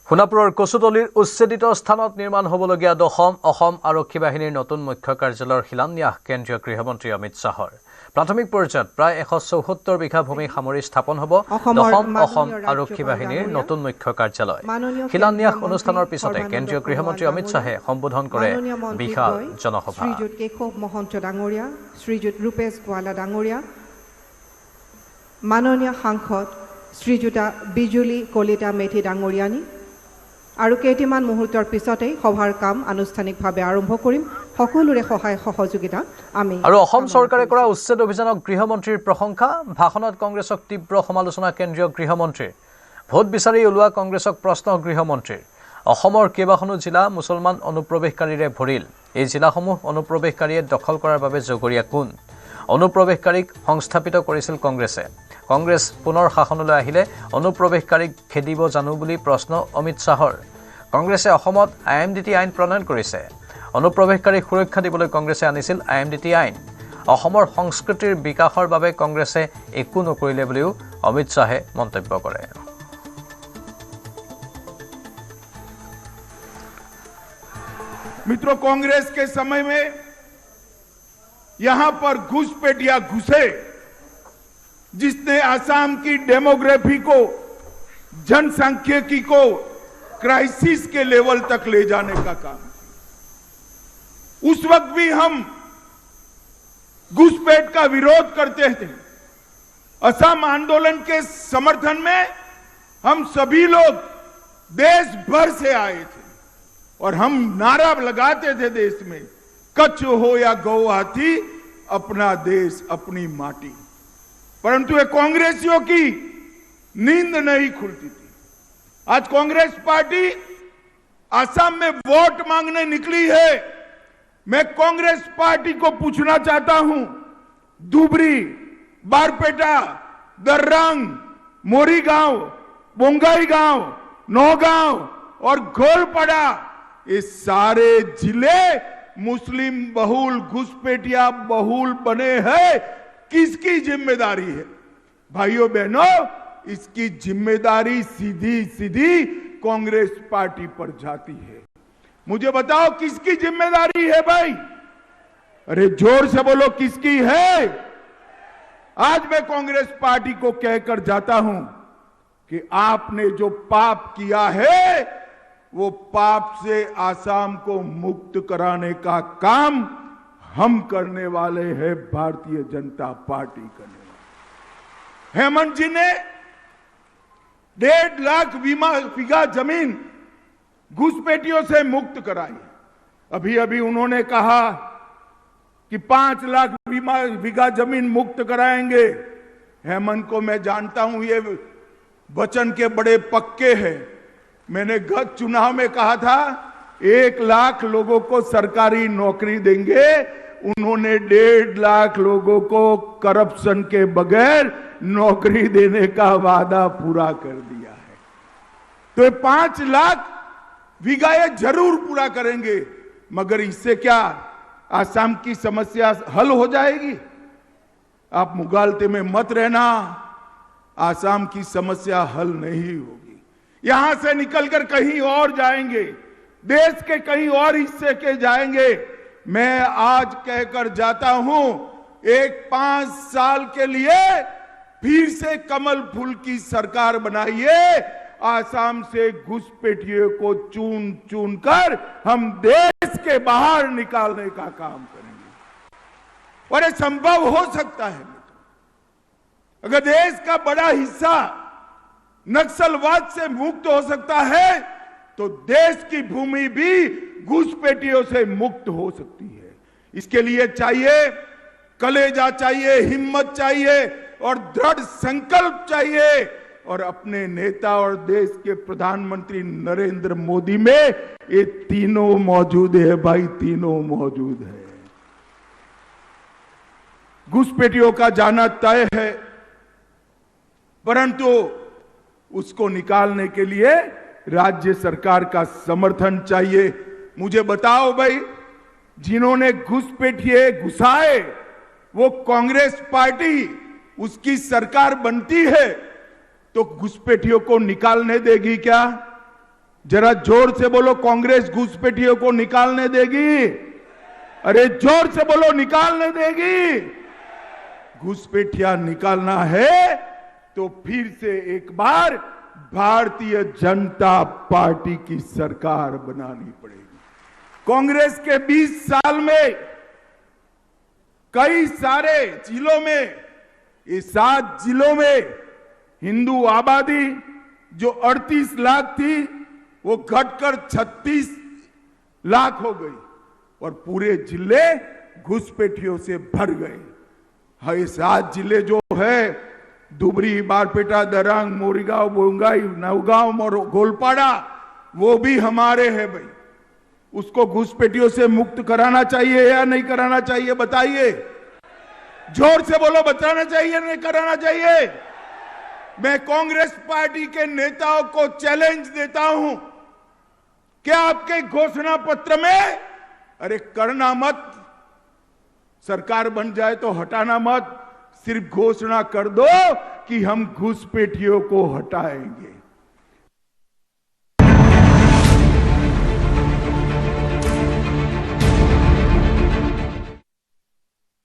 সোনাপুৰৰ কচুতলিৰ উচ্ছেদিত স্থানত নিৰ্মাণ হ'বলগীয়া অসম আৰক্ষী বাহিনীৰ নতুন মুখ্য কাৰ্যালয়ৰ শিলান্যাস কেন্দ্ৰীয় গৃহমন্ত্ৰী অমিত শ্বাহৰ প্ৰাথমিক পৰ্যায়ত প্ৰায় 174 বিঘা ভূমি সামৰি স্থাপন হ'ব অসম আৰক্ষী বাহিনীৰ নতুন মুখ্য কাৰ্যালয়। শিলান্যাস অনুষ্ঠানৰ পিছতে কেন্দ্ৰীয় গৃহমন্ত্ৰী অমিত শ্বাহে সম্বোধন কৰে বিশাল জনসভা। শ্ৰীযুত কেশৱ মহন্ত ডাঙৰীয়া, শ্ৰীযুত ৰূপেশ গোৱালা ডাঙৰীয়া, মাননীয় সাংসদ শ্ৰীযুতা বিজুলী কলিতা মেধি ডাঙৰীয়ানী আৰু কেইটামান মুহূৰ্তৰ পিছতেই সভাৰ কাম আনুষ্ঠানিকভাৱে আৰম্ভ কৰিম। সকলোৰে সহায় সহযোগিতা আমি আৰু অসম চৰকাৰে কৰা উচ্ছেদ অভিযানক গৃহমন্ত্ৰীৰ প্ৰশংসা। ভাষণত কংগ্ৰেছক তীব্ৰ সমালোচনা কেন্দ্ৰীয় গৃহমন্ত্ৰীৰ। ভোট বিচাৰি ওলোৱা কংগ্ৰেছক প্ৰশ্ন গৃহমন্ত্ৰীৰ। অসমৰ কেইবাখনো জিলা মুছলমান অনুপ্ৰৱেশকাৰীৰে ভৰিল। এই জিলাসমূহ অনুপ্ৰৱেশকাৰীয়ে দখল কৰাৰ বাবে জগৰীয়া কোন? অনুপ্ৰৱেশকাৰীক সংস্থাপিত কৰিছিল কংগ্ৰেছে। কংগ্ৰেছ পুনৰ শাসনলৈ আহিলে অনুপ্ৰৱেশকাৰীক খেদিব জানো বুলি প্ৰশ্ন অমিত শ্বাহৰ। কংগ্ৰেছে অসমত IMDT আইন প্ৰণয়ন কৰিছে। অনুপ্ৰৱেশকাৰীক সুৰক্ষা দিবলৈ কংগ্ৰেছে আনিছিল IMDT আইন। অসমৰ সংস্কৃতিৰ বিকাশৰ বাবে কংগ্ৰেছে একো নকৰিলে বুলিও অমিত শ্বাহে মন্তব্য কৰে। मित्रों, कांग्रेस के समय में यहां पर घुसपैठिया घुसे, जिसने आसाम की डेमोग्राफी को, जनसांख्यिकी को क्राइसिस के लेवल तक ले जाने का काम। उस वक्त भी हम घुसपैठ का विरोध करते थे। असम आंदोलन के समर्थन में हम सभी लोग देश भर से आए थे और हम नारा लगाते थे देश में, कच्छ हो या गुवाहाटी, अपना देश अपनी माटी। परंतु ये कांग्रेसियों की नींद नहीं खुलती थी। आज कांग्रेस पार्टी असम में वोट मांगने निकली है। मैं कांग्रेस पार्टी को पूछना चाहता हूं, धुबरी, बारपेटा, दर्रंग, मोरीगांव, बोंगाईगांव, नौगांव और घोलपड़ा, ये सारे जिले मुस्लिम बहुल, घुसपैठिया बहुल बने हैं। किसकी जिम्मेदारी है? भाइयों बहनों, इसकी जिम्मेदारी सीधी सीधी कांग्रेस पार्टी पर जाती है। मुझे बताओ किसकी जिम्मेदारी है भाई? अरे जोर से बोलो, किसकी है? आज मैं कांग्रेस पार्टी को कहकर जाता हूं कि आपने जो पाप किया है, वो पाप से आसाम को मुक्त कराने का काम हम करने वाले हैं, भारतीय जनता पार्टी करने वाले। हेमंत जी ने 1.5 लाख बीघा जमीन घुसपैठियों से मुक्त कराई। अभी अभी उन्होंने कहा कि 5 लाख बीघा जमीन मुक्त कराएंगे। हेमंत को मैं जानता हूं, ये वचन के बड़े पक्के हैं। मैंने गत चुनाव में कहा था 1 लाख लोगों को सरकारी नौकरी देंगे। उन्होंने 1.5 लाख लोगों को करप्शन के बगैर नौकरी देने का वादा पूरा कर दिया है। तो 5 लाख बीघा ये जरूर पूरा करेंगे, मगर इससे क्या आसाम की समस्या हल हो जाएगी? आप मुगालते में मत रहना, आसाम की समस्या हल नहीं होगी। यहां से निकलकर कहीं और जाएंगे, देश के कहीं और हिस्से के जाएंगे। मैं आज कहकर जाता हूं, 5 साल के लिए फिर से कमल फूल की सरकार बनाइए। आसाम से घुसपैठियों को चुन चुन कर हम देश के बाहर निकालने का काम करेंगे। और ये संभव हो सकता है। अगर देश का बड़ा हिस्सा नक्सलवाद से मुक्त हो सकता है, तो देश की भूमि भी घुसपैठियों से मुक्त हो सकती है। इसके लिए चाहिए कलेजा, चाहिए हिम्मत, चाहिए और दृढ़ संकल्प चाहिए। और अपने नेता और देश के प्रधानमंत्री नरेंद्र मोदी में ये तीनों मौजूद है भाई, तीनों मौजूद है। घुसपैठियों का जाना तय है, परंतु उसको निकालने के लिए राज्य सरकार का समर्थन चाहिए। मुझे बताओ भाई, जिन्होंने घुसपैठिए घुसाए वो कांग्रेस पार्टी, उसकी सरकार बनती है तो घुसपैठियों को निकालने देगी क्या? जरा जोर से बोलो, कांग्रेस घुसपैठियों को निकालने देगी? अरे जोर से बोलो, निकालने देगी? घुसपैठियां निकालना है तो फिर से एक बार भारतीय जनता पार्टी की सरकार बनानी पड़ेगी। कांग्रेस के 20 साल में कई सारे जिलों में, ये 7 जिलों में हिंदू आबादी जो 38 लाख थी वो घटकर 36 लाख हो गई और पूरे जिले घुसपैठियों से भर गए। ये 7 जिले जो है, धुबरी, बारपेटा, दरंग, मोरीगांव, बोंगाई, नवगांव और गोलपाड़ा, वो भी हमारे हैं भाई। उसको घुसपैठियों से मुक्त कराना चाहिए या नहीं कराना चाहिए? बताइए, जोर से बोलो, बताना चाहिए नहीं कराना चाहिए? मैं कांग्रेस पार्टी के नेताओं को चैलेंज देता हूं कि आपके घोषणा पत्र में, अरे करना मत, सरकार बन जाए तो हटाना मत, सिर्फ घोषणा कर दो कि हम घुसपैठियों को हटाएंगे।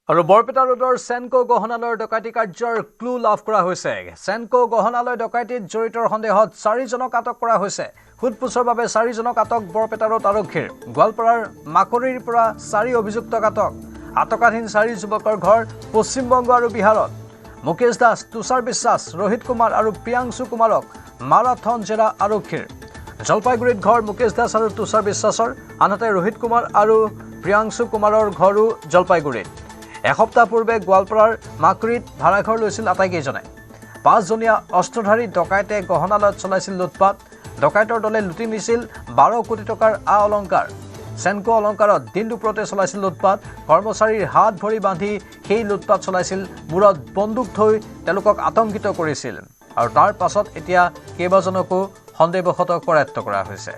আৰু বৰপেটা ৰোডৰ সেনকো গহনালয়ৰ ডকাইতি কাৰ্যৰ ক্লু লাভ কৰা হৈছে। সেনকো গহনালয় ডকাইতিত জড়িতৰ সন্দেহত 4জনক আটক কৰা হৈছে। সোধপোছৰ বাবে 4জনক আটক বৰপেটা ৰোড আৰক্ষীৰ। গোৱালপাৰাৰ মাকৰিৰ পৰা 4 অভিযুক্ত আটক। আটকাধীন 4 যুৱকৰ ঘৰ পশ্চিমবংগ আৰু বিহাৰত। মুকেশ দাস, তুষাৰ বিশ্বাস, ৰোহিত কুমাৰ আৰু প্ৰিয়াংশু কুমাৰক মাৰাথন জেৰা আৰক্ষীৰ। জলপাইগুৰিত ঘৰ মুকেশ দাস আৰু তুষাৰ বিশ্বাসৰ, আনহাতে ৰোহিত কুমাৰ আৰু প্ৰিয়াংশু কুমাৰৰ ঘৰো জলপাইগুৰিত। এসপ্তাহ পূৰ্বে গোৱালপাৰাৰ মাকৰিত ভাড়াঘৰ লৈছিল আটাইকেইজনে। 5জনীয়া অস্ত্ৰধাৰী ডকাইতে গহনালয়ত চলাইছিল লুটপাট। ডকাইতৰ দলে লুটি নিছিল 12 কোটি টকাৰ আ অলংকাৰ। সেনকো অলংকাৰত দিন দুপৰতে চলাইছিল লুটপাট। কৰ্মচাৰীৰ হাত ভৰি বান্ধি সেই লুটপাট চলাইছিল, মূৰত বন্দুক থৈ তেওঁলোকক আতংকিত কৰিছিল। আৰু তাৰ পাছত এতিয়া কেইবাজনকো সন্দেহবশতঃ কৰায়ত্ব কৰা হৈছে।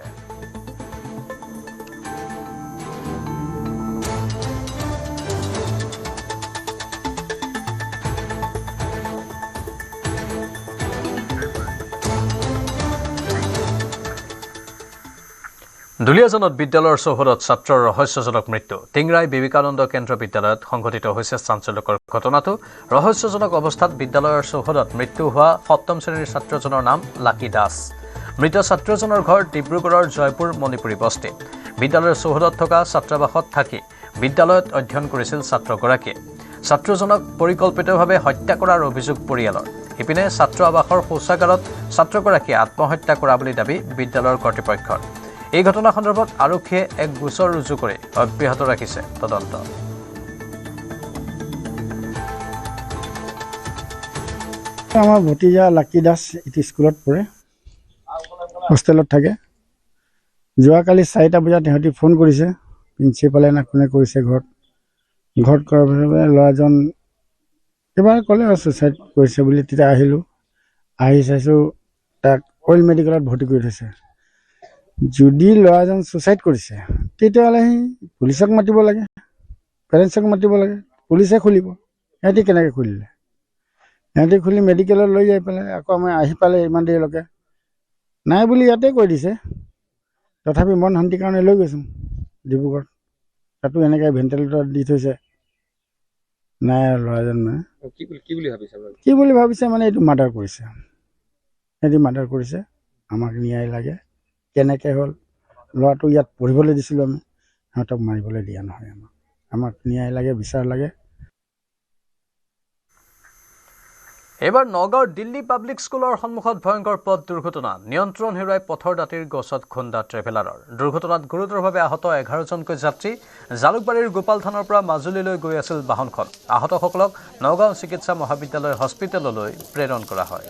দুলিয়াজানত বিদ্যালয়ৰ চৌহদত ছাত্ৰৰ ৰহস্যজনক মৃত্যু। টিংৰাই বিবেকানন্দ কেন্দ্ৰ বিদ্যালয়ত সংঘটিত হৈছে চাঞ্চল্যকৰ ঘটনাটো। ৰহস্যজনক অৱস্থাত বিদ্যালয়ৰ চৌহদত মৃত্যু হোৱা 7ম শ্ৰেণীৰ ছাত্ৰজনৰ নাম লাকি দাস। মৃত ছাত্ৰজনৰ ঘৰ ডিব্ৰুগড়ৰ জয়পুৰ মণিপুৰী বস্তিত। বিদ্যালয়ৰ চৌহদত থকা ছাত্ৰাবাসত থাকি বিদ্যালয়ত অধ্যয়ন কৰিছিল ছাত্ৰগৰাকীয়ে। ছাত্ৰজনক পৰিকল্পিতভাৱে হত্যা কৰাৰ অভিযোগ পৰিয়ালৰ। ইপিনে ছাত্ৰ আৱাসৰ শৌচাগাৰত ছাত্ৰগৰাকীয়ে আত্মহত্যা কৰা বুলি দাবী বিদ্যালয়ৰ কৰ্তৃপক্ষৰ। এই ঘটনা সন্দৰ্ভত আৰক্ষীয়ে এক গোচৰ ৰুজু কৰি অব্যাহত ৰাখিছে তদন্ত। আমাৰ ভতিজা লাকি দাস এটি স্কুলত পড়ে, হোস্টেলত থাকে। যোৱাকালি 4টা বজাত সিহঁতি ফোন কৰিছে, প্ৰিন্সিপালে না কোনে কৰিছে ঘৰত কৰাৰ পিছত ল'ৰাজন এবাৰ ক'লে ছুইচাইড কৰিছে বুলি। তেতিয়া আহিলোঁ, আহি চাইছোঁ তাক অইল মেডিকেলত ভৰ্তি কৰি থৈছে। যদি ল'ৰাজন ছুইচাইড কৰিছে তেতিয়াহ'লে সি পুলিচক মাতিব লাগে, পেৰেণ্টছক মাতিব লাগে, পুলিচে খুলিব। সিহঁতি কেনেকৈ খুলিলে? সিহঁতি খুলি মেডিকেলত লৈ যাই পেলাই আকৌ আমি আহি পালে ইমান দেৰিলৈকে নাই বুলি ইয়াতে কৈ দিছে। তথাপি মন শান্তিৰ কাৰণে লৈ গৈছোঁ ডিব্ৰুগড়, তাতো এনেকৈ ভেণ্টিলেটৰত দি থৈছে। নাই আৰু ল'ৰাজন মানে কি বুলি ভাবিছে মানে এইটো মাৰ্ডাৰ কৰিছে। সিহঁতি মাৰ্ডাৰ কৰিছে, আমাক ন্যায় লাগে। কেনেকৈ হ'ল? ল'ৰাটো ইয়াত পঢ়িবলৈ দিছিলোঁ আমি, সিহঁতক মাৰিবলৈ দিয়া নহয়। আমাক ন্যায় লাগে, বিচাৰ লাগে। এইবাৰ নগাঁৱৰ দিল্লী পাব্লিক স্কুলৰ সন্মুখত ভয়ংকৰ পথ দুৰ্ঘটনা। নিয়ন্ত্ৰণ হেৰুৱাই পথৰ দাঁতিৰ গছত খুন্দা ট্ৰেভেলাৰৰ। দুৰ্ঘটনাত গুৰুতৰভাৱে আহত 11জনকৈ যাত্ৰী। জালুকবাৰীৰ গোপাল থানৰ পৰা মাজুলীলৈ গৈ আছিল বাহনখন। আহতসকলক নগাঁও চিকিৎসা মহাবিদ্যালয় হস্পিটেললৈ প্ৰেৰণ কৰা হয়।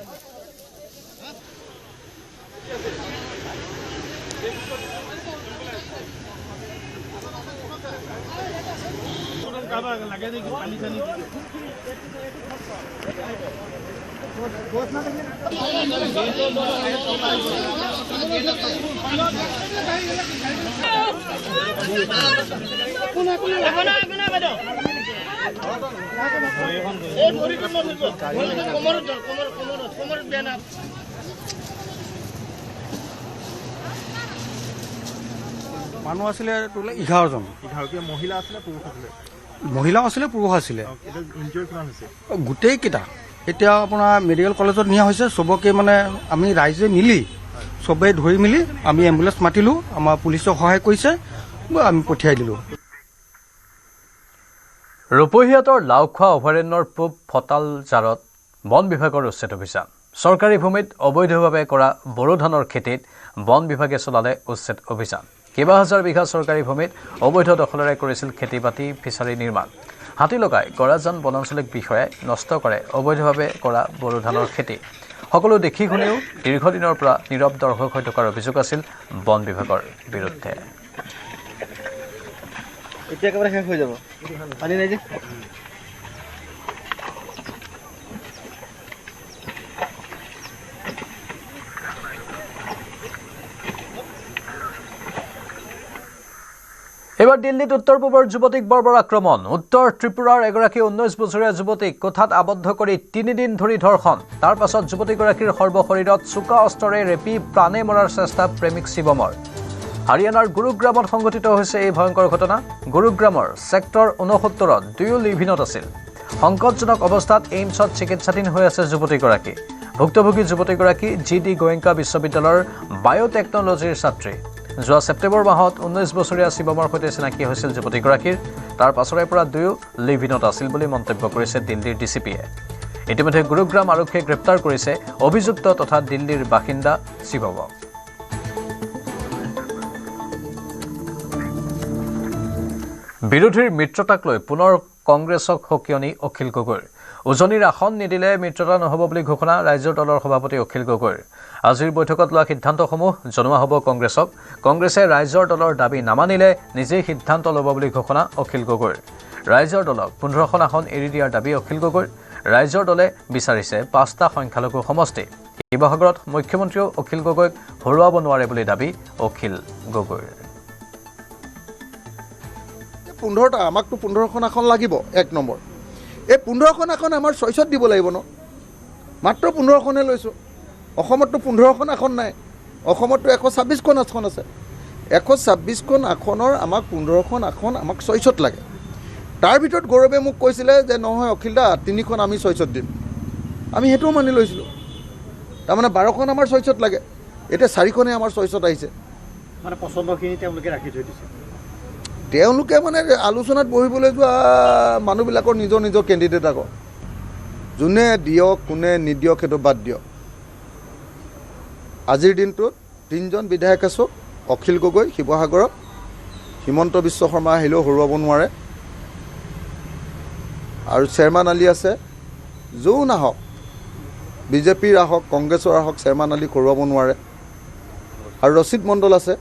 মানুহ আছিলে তোলে 11জন। 11 মহিলা আছিলে পুৰুষ আছিলে? মহিলাও আছিলে পুৰুষ আছিলে। ইনজিঅৰ কিমান হৈছে? গোটেইকেইটা এতিয়া আপোনাৰ মেডিকেল কলেজত নিয়া হৈছে। চবকে মানে আমি ৰাইজে মিলি চবেই ধৰি মেলি আমি এম্বুলেঞ্চ মাতিলোঁ, আমাৰ পুলিচক সহায় কৰিছে, আমি পঠিয়াই দিলোঁ। ৰূপহীয়াতৰ লাওখোৱা অভয়াৰণ্যৰ পূব ফটাল জাৰত বন বিভাগৰ উচ্ছেদ অভিযান। চৰকাৰী ভূমিত অবৈধভাৱে কৰা বড়ো ধানৰ খেতিত বন বিভাগে চলালে উচ্ছেদ অভিযান। কেইবা হাজাৰ বিঘা চৰকাৰী ভূমিত অবৈধ দখলেৰে কৰিছিল খেতি বাতি, ফিচাৰী নিৰ্মাণ। হাতী লগাই গৰাজান বনাঞ্চলিক বিষয়াই নষ্ট কৰে অবৈধভাৱে কৰা বড়ো ধানৰ খেতি। সকলো দেখি শুনিও দীৰ্ঘদিনৰ পৰা নীৰৱ দৰ্শক হৈ থকাৰ অভিযোগ আছিল বন বিভাগৰ বিৰুদ্ধে। এতিয়া একেবাৰে শেষ হৈ যাব, পানী নাই যে। এবাৰ দিল্লীত উত্তৰ পূবৰ যুৱতীক বৰ্বৰ আক্ৰমণ। উত্তৰ ত্ৰিপুৰাৰ এগৰাকী 19 বছৰীয়া যুৱতীক কোঠাত আবদ্ধ কৰি 3 দিন ধৰি ধৰ্ষণ। তাৰ পাছত যুৱতীগৰাকীৰ সৰ্বশৰীৰত চোকা অস্ত্ৰৰে ৰেপি প্ৰাণে মৰাৰ চেষ্টা প্ৰেমিক শিৱমৰ। হাৰিয়ানাৰ গুৰুগ্ৰামত সংঘটিত হৈছে এই ভয়ংকৰ ঘটনা। গুৰুগ্ৰামৰ ছেক্টৰ 69ত 2 লিভিনত আছিল। সংকটজনক অৱস্থাত এইমছত চিকিৎসাধীন হৈ আছে যুৱতীগৰাকী। ভুক্তভোগী যুৱতীগৰাকী GD গোৱেংকা বিশ্ববিদ্যালয়ৰ বায়'টেকনলজিৰ ছাত্ৰী। যোৱা ছেপ্টেম্বৰ মাহত 19 বছৰীয়া শিৱমৰ সৈতে চিনাকি হৈছিল যুৱতীগৰাকীৰ। তাৰ পাছৰে পৰা 2 লিভিনত আছিল বুলি মন্তব্য কৰিছে দিল্লীৰ DCPয়ে। ইতিমধ্যে গুৰুগ্ৰাম আৰক্ষীয়ে গ্ৰেপ্তাৰ কৰিছে অভিযুক্ত তথা দিল্লীৰ বাসিন্দা শিৱমক। বিৰোধীৰ মিত্ৰতাক লৈ পুনৰ কংগ্ৰেছক সকিয়নি অখিল গগৈৰ। উজনিৰ আসন নিদিলে মিত্ৰতা নহ'ব বুলি ঘোষণা ৰাজ্যৰ দলৰ সভাপতি অখিল গগৈৰ। আজিৰ বৈঠকত লোৱা সিদ্ধান্তসমূহ জনোৱা হ'ব কংগ্ৰেছক। কংগ্ৰেছে ৰাইজৰ দলৰ দাবী নামানিলে নিজেই সিদ্ধান্ত ল'ব বুলি ঘোষণা অখিল গগৈৰ। ৰাইজৰ দলক 15খন আসন এৰি দিয়াৰ দাবী অখিল গগৈৰ। ৰাইজৰ দলে বিচাৰিছে 5টা সংখ্যালঘু সমষ্টি। শিৱসাগৰত মুখ্যমন্ত্ৰীয়েও অখিল গগৈক হৰুৱাব নোৱাৰে বুলি দাবী অখিল গগৈৰ। 15টা আমাকতো 15খন আসন লাগিব। 1 নম্বৰ, এই 15খন আসন আমাৰ চইচত দিব লাগিব ন। মাত্ৰ 15খনে লৈছোঁ। অসমততো 15খন আসন নাই। অসমততো 126খন আসন আছে। 126খন আসনৰ আমাক 15খন আসন আমাক চইচত লাগে। তাৰ ভিতৰত গৌৰৱে মোক কৈছিলে যে নহয় অখিলদা 3খন আমি চইচত দিম। আমি সেইটোও মানি লৈছিলোঁ। তাৰমানে 12খন আমাৰ চইচত লাগে। এতিয়া 4খনে আমাৰ চইচত আহিছে। মানে পচন্দখিনি তেওঁলোকে ৰাখি থৈ দিছে। তেওঁলোকে মানে আলোচনাত বহিবলৈ যোৱা মানুহবিলাকৰ নিজৰ নিজৰ কেণ্ডিডেট আকৌ যোনে দিয়ক কোনে নিদিয়ক সেইটো বাদ দিয়ক। আজিৰ দিনটোত 3জন বিধায়ক আছোঁ। অখিল গগৈ শিৱসাগৰত, হিমন্ত বিশ্ব শৰ্মা আহিলেও হৰুৱাব নোৱাৰে, আৰু চেয়াৰমান আলী আছে। যোন আহক, বিজেপিৰ আহক কংগ্ৰেছৰ আহক, চেয়াৰমান আলীক হৰুৱাব নোৱাৰে। আৰু ৰচিদ মণ্ডল আছে।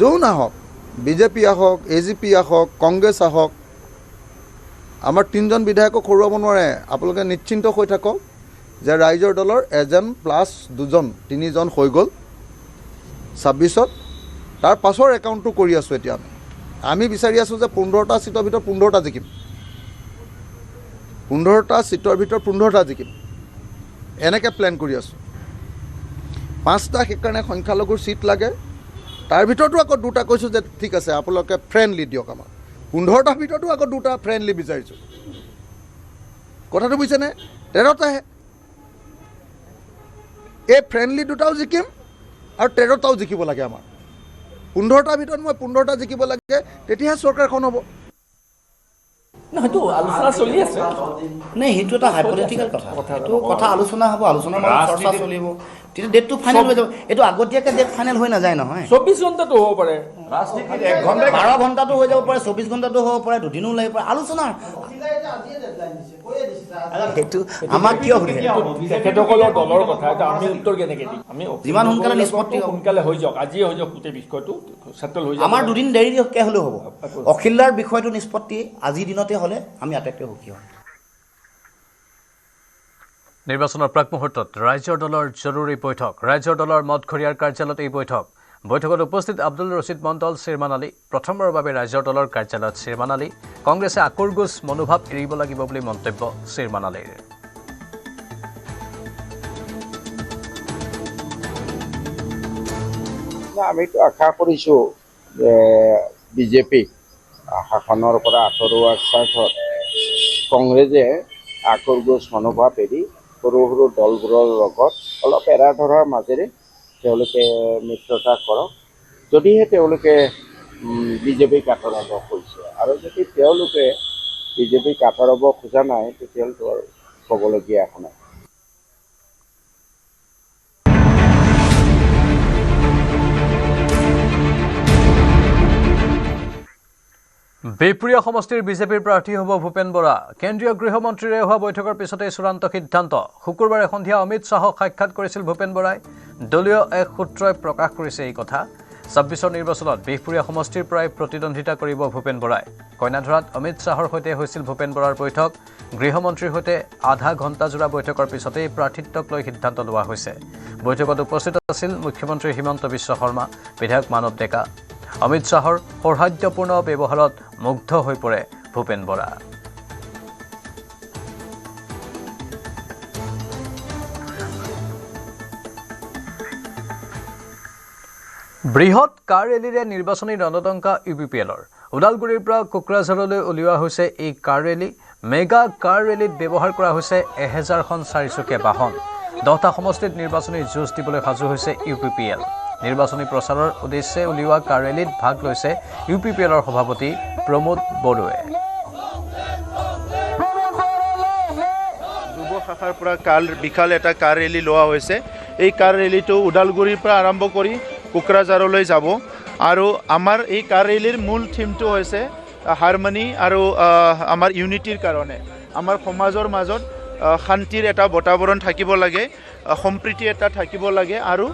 যোন আহক, বিজেপি আহক, AGP আহক, কংগ্ৰেছ আহক, আমাৰ 3জন বিধায়কক হৰুৱাব নোৱাৰে। আপোনালোকে নিশ্চিন্ত হৈ থাকক যে ৰাইজৰ দলৰ 1জন প্লাছ 2জন 3জন হৈ গ'ল 26ত। তাৰ পাছৰ একাউণ্টটো কৰি আছোঁ এতিয়া আমি বিচাৰি আছোঁ যে 15টা ছিটৰ ভিতৰত 15টা জিকিম। 15টা ছিটৰ ভিতৰত 15টা জিকিম, এনেকৈ প্লেন কৰি আছোঁ। 5টা সেইকাৰণে সংখ্যালঘুৰ ছিট লাগে। তাৰ ভিতৰতো আকৌ 2টা কৈছোঁ যে ঠিক আছে আপোনালোকে ফ্ৰেণ্ডলি দিয়ক আমাক। 15টাৰ ভিতৰতো আকৌ 2টা ফ্ৰেণ্ডলি বিচাৰিছোঁ। কথাটো বুজিছেনে? 13টাহে। এই ফ্ৰেণ্ডলি 2টাও জিকিম আৰু 13টাও জিকিব লাগে আমাৰ। 15টাৰ ভিতৰত মই 15টা জিকিব লাগে, তেতিয়াহে চৰকাৰখন হ'ব। সেইটো আলোচনা চলি আছে। নাই, সেইটো এটা হাইপথেটিকেল কথা। সেইটো কথা আলোচনা হ'ব, আলোচনাৰ মাজত চৰ্চা চলিব, তেতিয়া ডেটটো ফাইনেল হৈ যাব। এইটো আগতীয়াকৈ ডেট ফাইনেল হৈ নাযায় নহয়। 24 ঘণ্টাটো হ'ব পাৰে, 12 ঘণ্টাটো হৈ যাব পাৰে, 24 ঘণ্টাটো হ'ব পাৰে, 2 দিনো লাগিব পাৰে। আলোচনা সেইটো আমাক কিয় সুধে? তেখেতসকলৰ দলৰ কথা এটা আমি উত্তৰ কেনেকৈ দিম? আমি যিমান সোনকালে নিষ্পত্তি হ'ব। সোনকালে হৈ যাওক, আজিয়ে হৈ যাওক, গোটেই বিষয়টো চেটেল হৈ যাওক। আমাৰ 2 দিন দেৰিকৈ হ'লেও হ'ব। অখিলদাৰ বিষয়টো নিষ্পত্তি আজিৰ দিনতে হ'লে আমি আটাইতকৈ সুখী হ'ম। নিৰ্বাচনৰ প্ৰাক মুহূৰ্তত ৰাইজৰ দলৰ জৰুৰী বৈঠক। ৰাইজৰ দলৰ মঠঘৰীয়াৰ কাৰ্যালয়ত এই বৈঠক। বৈঠকত উপস্থিত আব্দুল ৰছিদ মণ্ডল, শ্বেৰমান আলী। প্ৰথমবাৰৰ বাবে ৰাইজৰ দলৰ কাৰ্যালয়ত শ্বেৰমান আলী। কংগ্ৰেছে আকোৰগোজ মনোভাৱ এৰিব লাগিব বুলি মন্তব্য শ্বেৰমান আলীৰ। আমিতো আশা কৰিছোঁ বিজেপিক শাসনৰ পৰা আঁতৰোৱাৰ স্বাৰ্থত কংগ্ৰেছে আকোৰগোজ মনোভাৱ এৰি সৰু সৰু দলবোৰৰ লগত অলপ এৰা ধৰাৰ মাজেৰে তেওঁলোকে মিত্ৰতা কৰক। যদিহে তেওঁলোকে বিজেপিক আঁতৰাব খুজিছে আৰু যদি তেওঁলোকে বিজেপিক আঁতৰাব খোজা নাই তেতিয়াহ'লেতো আৰু ক'বলগীয়া একো নাই। বিহপুৰীয়া সমষ্টিৰ বিজেপিৰ প্ৰাৰ্থী হ'ব ভূপেন বৰা। কেন্দ্ৰীয় গৃহমন্ত্ৰীৰে হোৱা বৈঠকৰ পিছতে চূড়ান্ত সিদ্ধান্ত। শুকুৰবাৰে সন্ধিয়া অমিত শ্বাহক সাক্ষাৎ কৰিছিল ভূপেন বৰাই। দলীয় এক সূত্ৰই প্ৰকাশ কৰিছে এই কথা। ২৬ৰ নিৰ্বাচনত বিহপুৰীয়া সমষ্টিৰ পৰাই প্ৰতিদ্বন্দ্বিতা কৰিব ভূপেন বৰাই। কইনাধৰাত অমিত শ্বাহৰ সৈতে হৈছিল ভূপেন বৰাৰ বৈঠক। গৃহমন্ত্ৰীৰ সৈতে আধা ঘণ্টাজোৰা বৈঠকৰ পিছতেই প্ৰাৰ্থিত্বক লৈ সিদ্ধান্ত লোৱা হৈছে। বৈঠকত উপস্থিত আছিল মুখ্যমন্ত্ৰী হিমন্ত বিশ্ব শৰ্মা, বিধায়ক মানৱ ডেকা। অমিত শ্বাহৰ সৌহাৰ্দ্যপূৰ্ণ ব্যৱহাৰত মুগ্ধ হৈ পৰে ভূপেন বৰা। বৃহৎ কাৰ ৰেলীৰে নিৰ্বাচনী ৰণদংকা UPPLৰ। ওদালগুৰিৰ পৰা কোকৰাঝাৰলৈ উলিওৱা হৈছে এই কাৰ ৰেলী। মেগা কাৰ ৰেলীত ব্যৱহাৰ কৰা হৈছে 1000খন চাৰিচকীয়া বাহন। 10টা সমষ্টিত নিৰ্বাচনী যুঁজ দিবলৈ সাজু হৈছে UPPL। নিৰ্বাচনী প্ৰচাৰৰ উদ্দেশ্যে উলিওৱা কাৰ ৰেলীত ভাগ লৈছে UPPLৰ সভাপতি প্ৰমোদ বড়োৱে। যুৱ শাখাৰ পৰা বিশাল এটা কাৰ ৰেলী লোৱা হৈছে। এই কাৰ ৰেলীটো ওদালগুৰিৰ পৰা আৰম্ভ কৰি কোকৰাঝাৰলৈ যাব আৰু আমাৰ এই কাৰ ৰেলীৰ মূল থিমটো হৈছে হাৰমনি আৰু আমাৰ ইউনিটিৰ কাৰণে। আমাৰ সমাজৰ মাজত শান্তিৰ এটা বাতাবৰণ থাকিব লাগে, সম্প্ৰীতি এটা থাকিব লাগে আৰু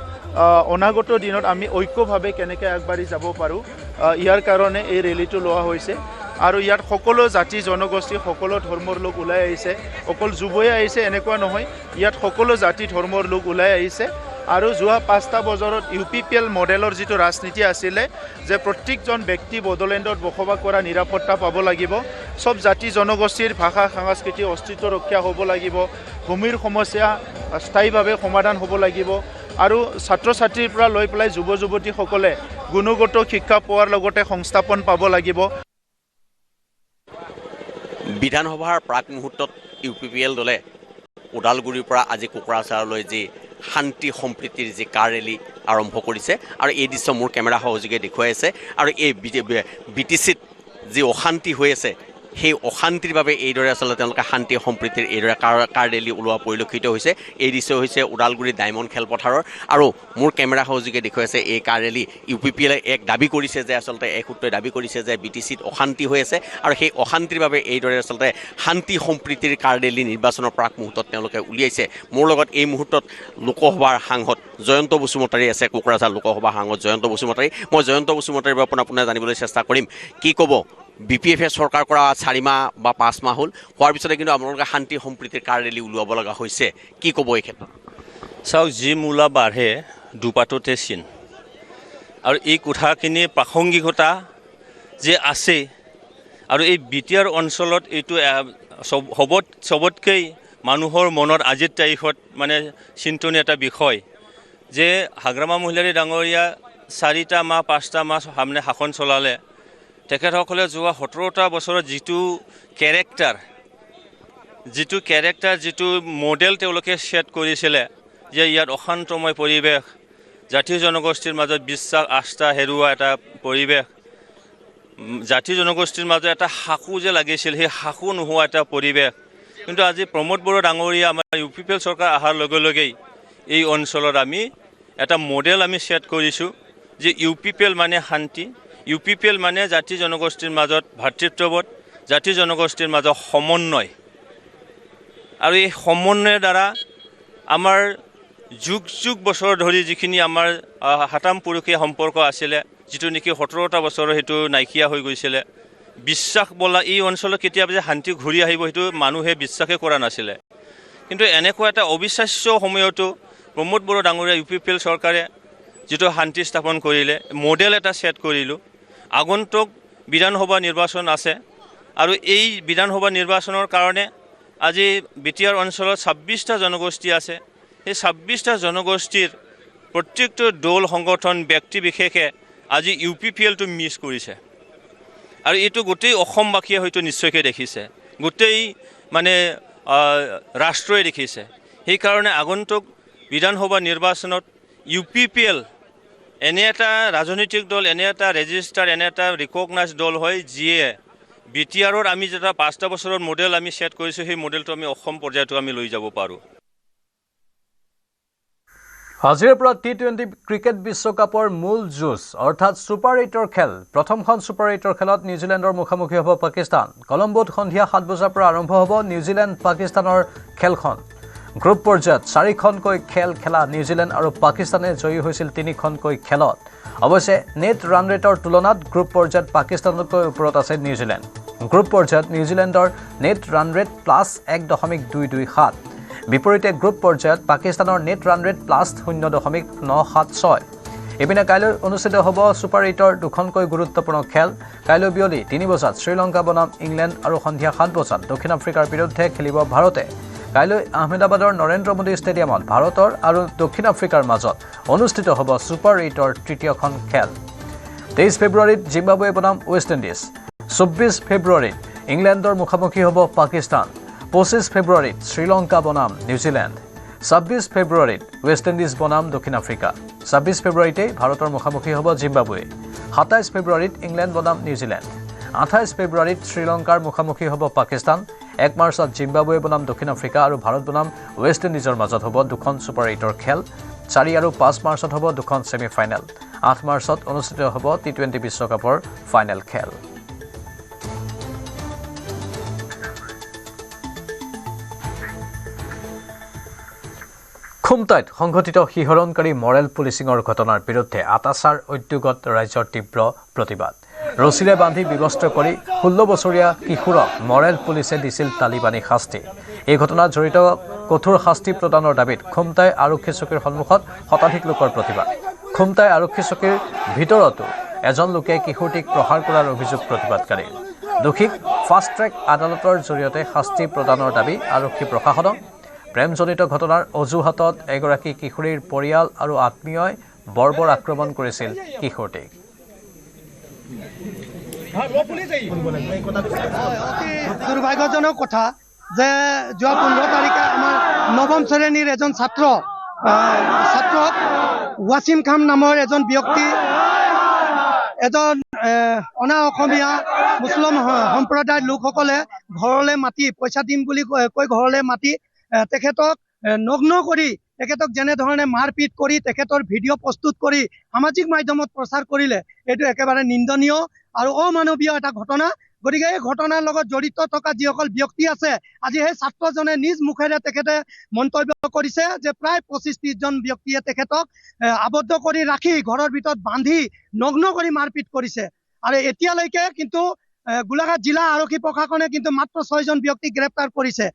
অনাগত দিনত আমি ঐক্যভাৱে কেনেকৈ আগবাঢ়ি যাব পাৰোঁ ইয়াৰ কাৰণে এই ৰেলীটো লোৱা হৈছে। আৰু ইয়াত সকলো জাতি জনগোষ্ঠী সকলো ধৰ্মৰ লোক ওলাই আহিছে। অকল যুৱই আহিছে এনেকুৱা নহয়, ইয়াত সকলো জাতি ধৰ্মৰ লোক ওলাই আহিছে। আৰু যোৱা 5টা বজাৰত UPPL মডেলৰ যিটো ৰাজনীতি আছিলে যে প্ৰত্যেকজন ব্যক্তি বড়োলেণ্ডত বসবাস কৰা নিৰাপত্তা পাব লাগিব, সব জাতি জনগোষ্ঠীৰ ভাষা সংস্কৃতি অস্তিত্ব ৰক্ষা হ'ব লাগিব, ভূমিৰ সমস্যা স্থায়ীভাৱে সমাধান হ'ব লাগিব আৰু ছাত্ৰ ছাত্ৰীৰ পৰা লৈ পেলাই যুৱ যুৱতীসকলে গুণগত শিক্ষা পোৱাৰ লগতে সংস্থাপন পাব লাগিব। বিধানসভাৰ প্ৰাক মুহূৰ্তত UPPL দলে ওদালগুৰিৰ পৰা আজি কোকৰাঝাৰলৈ যি শান্তি সম্প্ৰীতিৰ যি কাৰ ৰেলী আৰম্ভ কৰিছে আৰু এই দৃশ্য মোৰ কেমেৰা সহযোগে দেখুৱাই আছে। আৰু এই BTCত যি অশান্তি হৈ আছে সেই অশান্তিৰ বাবে এইদৰে আচলতে তেওঁলোকে শান্তি সম্প্ৰীতিৰ এইদৰে কাৰ ৰেলী ওলোৱা পৰিলক্ষিত হৈছে। এই দৃশ্য হৈছে ওদালগুৰি ডায়মণ্ড খেলপথাৰৰ। আৰু মোৰ কেমেৰা সহযোগে দেখুৱাইছে এই কাৰ ৰেলী UPPLে এক দাবী কৰিছে যে আচলতে এক সূত্ৰই দাবী কৰিছে যে BTCত অশান্তি হৈ আছে আৰু সেই অশান্তিৰ বাবে এইদৰে আচলতে শান্তি সম্প্ৰীতিৰ কাৰ ৰেলী নিৰ্বাচনৰ প্ৰাক মুহূৰ্তত তেওঁলোকে উলিয়াইছে। মোৰ লগত এই মুহূৰ্তত লোকসভাৰ সাংসদ জয়ন্ত বসুমতাৰী আছে, কোকৰাঝাৰ লোকসভাৰ সাংসদ জয়ন্ত বসুমতাৰী। মই জয়ন্ত বসুমতাৰীৰ পৰা পোনে জানিবলৈ চেষ্টা কৰিম, কি ক'ব BPFে চৰকাৰ কৰা 4 মাহ বা 5 মাহ হ'ল, হোৱাৰ পিছতে কিন্তু আপোনালোকে শান্তি সম্প্ৰীতিৰ কাৰ ৰেলী উলিয়াব লগা হৈছে, কি ক'ব এই ক্ষেত্ৰত? চাওক, যি মূলা বাঢ়ে দুপাততে চিন, আৰু এই কথাখিনি প্ৰাসংগিকতা যে আছে আৰু এই BTR অঞ্চলত এইটো চবতকৈ মানুহৰ মনত আজিৰ তাৰিখত মানে চিন্তনীয় এটা বিষয় যে হাগ্ৰামা মহিলাৰী ডাঙৰীয়া 4টা মাহ 5টা মাহ সামনে শাসন চলালে। তেখেতসকলে যোৱা 17টা বছৰত যিটো কেৰেক্টাৰ যিটো মডেল তেওঁলোকে ছেট কৰিছিলে যে ইয়াত অশান্তময় পৰিৱেশ, জাতি জনগোষ্ঠীৰ মাজত বিশ্বাস আস্থা হেৰুৱা এটা পৰিৱেশ, জাতি জনগোষ্ঠীৰ মাজত এটা সাকু যে লাগিছিল সেই সাকু নোহোৱা এটা পৰিৱেশ। কিন্তু আজি প্ৰমোদ বড়ো ডাঙৰীয়া আমাৰ UPPL চৰকাৰ অহাৰ লগে লগেই এই অঞ্চলত আমি এটা মডেল আমি ছেট কৰিছোঁ যে UPPL মানে শান্তি, UPPL মানে জাতি জনগোষ্ঠীৰ মাজত ভাতৃত্ববোধ, জাতি জনগোষ্ঠীৰ মাজত সমন্বয়। আৰু এই সমন্বয়ৰ দ্বাৰা আমাৰ যুগ বছৰ ধৰি যিখিনি আমাৰ হাতাম পুৰুষীয়া সম্পৰ্ক আছিলে, যিটো নেকি 17টা বছৰ সেইটো নাইকিয়া হৈ গৈছিলে। বিশ্বাস বোলা এই অঞ্চলত কেতিয়াবা যে শান্তি ঘূৰি আহিব সেইটো মানুহে বিশ্বাসে কৰা নাছিলে। কিন্তু এনেকুৱা এটা অবিশ্বাস্য সময়তো প্ৰমোদ বড়ো ডাঙৰীয়া UPPL চৰকাৰে যিটো শান্তি স্থাপন কৰিলে, মডেল এটা ছেট কৰিলোঁ। আগন্তুক বিধানসভা নিৰ্বাচন আছে আৰু এই বিধানসভা নিৰ্বাচনৰ কাৰণে আজি BTR অঞ্চলত 26টা জনগোষ্ঠী আছে। সেই 26টা জনগোষ্ঠীৰ প্ৰত্যেকটো দল সংগঠন ব্যক্তি বিশেষে আজি UPPLটো মিছ কৰিছে আৰু এইটো গোটেই অসমবাসীয়ে হয়তো নিশ্চয়কৈ দেখিছে গোটেই মানে ৰাষ্ট্ৰই দেখিছে সেইকাৰণে আগন্তুক বিধানসভা নিৰ্বাচনত UPPL এনে এটা ৰাজনৈতিক দল এনে এটা ৰেজিষ্টাৰ এনে এটা ৰিকগনাইজ দল হয় যিয়ে BTRৰ আমি যেটা 5টা বছৰৰ মডেল আমি সেট কৰিছোঁ সেই মডেলটো আমি অসম পৰ্যায়তো আমি লৈ যাব পাৰোঁ আজিৰ পৰা T20 ক্ৰিকেট বিশ্বকাপৰ মূল যুঁজ অৰ্থাৎ সুপাৰ 8ৰ খেল প্ৰথমখন সুপাৰ 8ৰ খেলত নিউজিলেণ্ডৰ মুখামুখি হ'ব পাকিস্তান কলম্বোত সন্ধিয়া 7 বজাৰ পৰা আৰম্ভ হ'ব নিউজিলেণ্ড পাকিস্তানৰ খেলখন গ্ৰুপ পৰ্যায়ত 4খনকৈ খেল খেলা নিউজিলেণ্ড আৰু পাকিস্তানে জয়ী হৈছিল 3খনকৈ খেলত অৱশ্যে নেট ৰান ৰেটৰ তুলনাত গ্ৰুপ পৰ্যায়ত পাকিস্তানতকৈ ওপৰত আছে নিউজিলেণ্ড গ্ৰুপ পৰ্যায়ত নিউজিলেণ্ডৰ নেট ৰান ৰেট +1.227 বিপৰীতে গ্ৰুপ পৰ্যায়ত পাকিস্তানৰ নেট ৰান ৰেট +0.976 এপিনে কাইলৈ অনুষ্ঠিত হ'ব সুপাৰ 8ৰ দুখনকৈ গুৰুত্বপূৰ্ণ খেল কাইলৈ বিয়লি 3 বজাত শ্ৰীলংকা বনাম ইংলেণ্ড আৰু সন্ধিয়া 7 বজাত দক্ষিণ আফ্ৰিকাৰ বিৰুদ্ধে খেলিব ভাৰতে কাইলৈ আহমেদাবাদৰ নৰেন্দ্ৰ মোদী ষ্টেডিয়ামত ভাৰতৰ আৰু দক্ষিণ আফ্ৰিকাৰ মাজত অনুষ্ঠিত হ'ব সুপাৰ 8ৰ তৃতীয়খন খেল 23 ফেব্ৰুৱাৰীত জিম্বাবুৱে বনাম ৱেষ্ট ইণ্ডিজ 24 ফেব্ৰুৱাৰীত ইংলেণ্ডৰ মুখামুখি হ'ব পাকিস্তান 25 ফেব্ৰুৱাৰীত শ্ৰীলংকা বনাম নিউজিলেণ্ড 26 ফেব্ৰুৱাৰীত ৱেষ্ট ইণ্ডিজ বনাম দক্ষিণ আফ্ৰিকা 26 ফেব্ৰুৱাৰীতে ভাৰতৰ মুখামুখি হ'ব জিম্বাবুৱে 27 ফেব্ৰুৱাৰীত ইংলেণ্ড বনাম নিউজিলেণ্ড 28 ফেব্ৰুৱাৰীত শ্ৰীলংকাৰ মুখামুখি হ'ব পাকিস্তান 1 মাৰ্চত জিম্বাবুৱে বনাম দক্ষিণ আফ্ৰিকা আৰু ভাৰত বনাম ৱেষ্ট ইণ্ডিজৰ মাজত হ'ব দুখন সুপাৰ 8ৰ খেল 4 আৰু 5 মাৰ্চত হ'ব দুখন ছেমিফাইনেল 8 মাৰ্চত অনুষ্ঠিত হ'ব T20 বিশ্বকাপৰ ফাইনেল খেল খুমটাইত সংঘটিত শিহৰণকাৰী মৰেল পুলিচিঙৰ ঘটনাৰ বিৰুদ্ধে আটাচাৰ উদ্যোগত ৰাজ্যৰ তীব্ৰ প্ৰতিবাদ ৰছীৰে বান্ধি বিবস্ত্ৰ কৰি 16 বছৰীয়া কিশোৰক মৰেল পুলিচে দিছিল তালিবানী শাস্তি এই ঘটনাত জড়িত কঠোৰ শাস্তি প্ৰদানৰ দাবীত খুমটাই আৰক্ষী চকীৰ সন্মুখত শতাধিক লোকৰ প্ৰতিবাদ খুমটাই আৰক্ষী চকীৰ ভিতৰতো এজন লোকে কিশোৰটিক প্ৰহাৰ কৰাৰ অভিযোগ প্ৰতিবাদকাৰী দোষীক ফাষ্ট ট্ৰেক আদালতৰ জৰিয়তে শাস্তি প্ৰদানৰ দাবী আৰক্ষী প্ৰশাসনক প্ৰেমজনিত ঘটনাৰ অজুহাতত এগৰাকী কিশোৰীৰ পৰিয়াল আৰু আত্মীয়ই বৰ্বৰ আক্ৰমণ কৰিছিল কিশোৰটিক দুৰ্ভাগ্যজনক কথা যে যোৱা 15 তাৰিখে আমাৰ নৱম শ্ৰেণীৰ এজন ছাত্ৰক ৱাছিম খান নামৰ এজন ব্যক্তি এজন অনা অসমীয়া মুছলিম সম্প্ৰদায়ৰ লোকসকলে ঘৰলৈ মাতি পইচা দিম বুলি কৈ ঘৰলৈ মাতি তেখেতক নগ্ন কৰি তেখেতক যেনেধৰণে মাৰপিট কৰি তেখেতৰ ভিডিঅ' প্ৰস্তুত কৰি সামাজিক মাধ্যমত প্ৰচাৰ কৰিলে এইটো একেবাৰে নিন্দনীয় আৰু অমানৱীয় এটা ঘটনা গতিকে এই ঘটনাৰ লগত জড়িত থকা যিসকল ব্যক্তি আছে আজি সেই ছাত্ৰজনে নিজ মুখেৰে তেখেতে মন্তব্য কৰিছে যে প্ৰায় 25-30 জন ব্যক্তিয়ে তেখেতক আবদ্ধ কৰি ৰাখি ঘৰৰ ভিতৰত বান্ধি নগ্ন কৰি মাৰপিট কৰিছে আৰু এতিয়ালৈকে কিন্তু গোলাঘাট জিলা আৰক্ষী প্ৰশাসনে কিন্তু মাত্ৰ 6 জন ব্যক্তিক গ্ৰেপ্তাৰ কৰিছে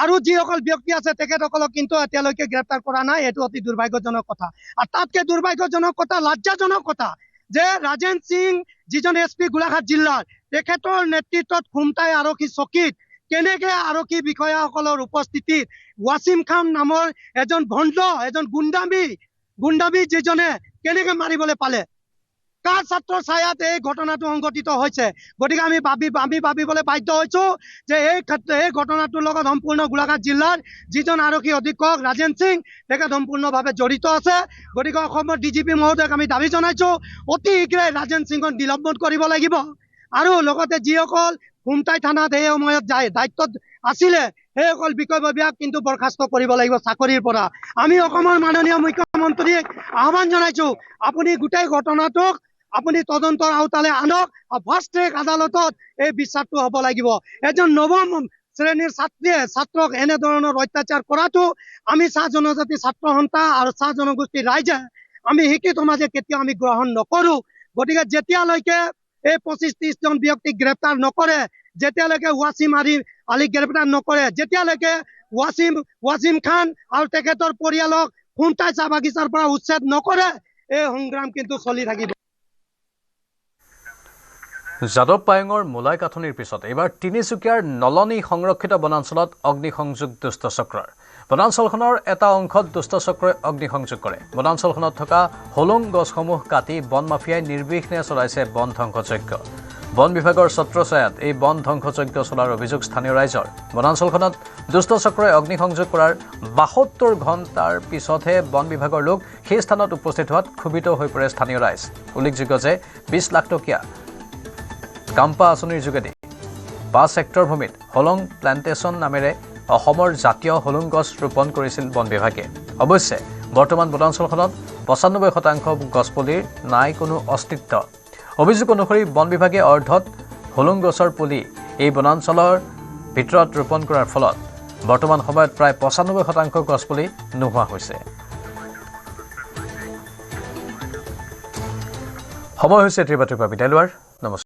আৰু যিসকল ব্যক্তি আছে তেখেতসকলক কিন্তু এতিয়ালৈকে গ্ৰেপ্তাৰ কৰা নাই এইটো অতি দুৰ্ভাগ্যজনক কথা আৰু তাতকৈ দুৰ্ভাগ্যজনক কথা লজ্জাজনক কথা যে ৰাজেন সিং যিজন SP গোলাঘাট জিলাৰ তেখেতৰ নেতৃত্বত খুমটাই আৰক্ষী চকীত কেনেকৈ আৰক্ষী বিষয়াসকলৰ উপস্থিতিত ৱাছিম খান নামৰ এজন ভণ্ড এজন গুণ্ডাবী যিজনে কেনেকৈ মাৰিবলৈ পালে কাৰ ছাত্ৰৰ ছায়াত এই ঘটনাটো সংঘটিত হৈছে গতিকে আমি ভাবিবলৈ বাধ্য হৈছো যে এই ঘটনাটোৰ লগত সম্পূৰ্ণ গোলাঘাট জিলাৰ যিজন আৰক্ষী অধীক্ষক ৰাজেন সিং তেখেত সম্পূৰ্ণভাৱে জড়িত আছে গতিকে অসমৰ DGP মহোদয়ক আমি দাবী জনাইছো অতি শীঘ্ৰে ৰাজেন সিংক নিলম্বন কৰিব লাগিব আৰু লগতে যিসকল খুমটাই থানাত এই সময়ত দায়িত্বত আছিলে সেইসকল বিষয়ববীয়াক কিন্তু বৰখাস্ত কৰিব লাগিব চাকৰিৰ পৰা আমি অসমৰ মাননীয় মুখ্যমন্ত্ৰীক আহ্বান জনাইছো আপুনি গোটেই ঘটনাটোক আপুনি তদন্তৰ আওতালে আনক ফাষ্ট ট্ৰেক আদালতত এই বিচাৰটো হ'ব লাগিব এজন নৱম শ্ৰেণীৰ ছাত্ৰক এনেধৰণৰ অত্যাচাৰ কৰাটো আমি চাহ জনজাতি ছাত্ৰ সন্থা আৰু চাহ জনগোষ্ঠীৰ ৰাইজে আমি শিক্ষিত সমাজে কেতিয়াও আমি গ্ৰহণ নকৰো গতিকে যেতিয়ালৈকে এই 25-30 জন ব্যক্তিক গ্ৰেপ্তাৰ নকৰে যেতিয়ালৈকে ৱাছিম আলীক গ্ৰেপ্তাৰ নকৰে যেতিয়ালৈকে ৱাছিম খান আৰু তেখেতৰ পৰিয়ালক খুমটাই চাহ বাগিচাৰ পৰা উচ্ছেদ নকৰে এই সংগ্ৰাম কিন্তু চলি থাকিব যাদৱ পায়েঙৰ মোলাই কাঠনিৰ পিছত এইবাৰ তিনিচুকীয়াৰ নলনী সংৰক্ষিত বনাঞ্চলত অগ্নিসংযোগ দুষ্ট চক্ৰৰ বনাঞ্চলখনৰ এটা অংশত দুষ্ট চক্ৰই অগ্নিসংযোগ কৰে বনাঞ্চলখনত থকা হলং গছসমূহ কাটি বন মাফিয়াই নিৰ্বিঘ্নে চলাইছে বন ধ্বংসযজ্ঞ বন বিভাগৰ ছত্ৰছায়াত এই বন ধ্বংসযজ্ঞ চলাৰ অভিযোগ স্থানীয় ৰাইজৰ বনাঞ্চলখনত দুষ্ট চক্ৰই অগ্নিসংযোগ কৰাৰ ৭২ ঘণ্টাৰ পিছতহে বন বিভাগৰ লোক সেই স্থানত উপস্থিত হোৱাত ক্ষোভিত হৈ পৰে স্থানীয় ৰাইজ উল্লেখযোগ্য যে ২০ লাখ টকীয়া কাম্পা আঁচনিৰ যোগেদি ৫ হেক্টৰ ভূমিত হলং প্লান্টেশ্যন নামেৰে অসমৰ জাতীয় হলং গছ ৰোপণ কৰিছিল বন বিভাগে অৱশ্যে বৰ্তমান বনাঞ্চলখনত ৯৫% গছপুলিৰ নাই কোনো অস্তিত্ব অভিযোগ অনুসৰি বন বিভাগে অৰ্ধত হলং গছৰ পুলি এই বনাঞ্চলৰ ভিতৰত ৰোপণ কৰাৰ ফলত বৰ্তমান সময়ত প্ৰায় ৯৫% গছপুলি নোহোৱা হৈছে সময় হৈছে ত্ৰিবাতিৰ পৰা বিদায় লোৱাৰ নমস্কাৰ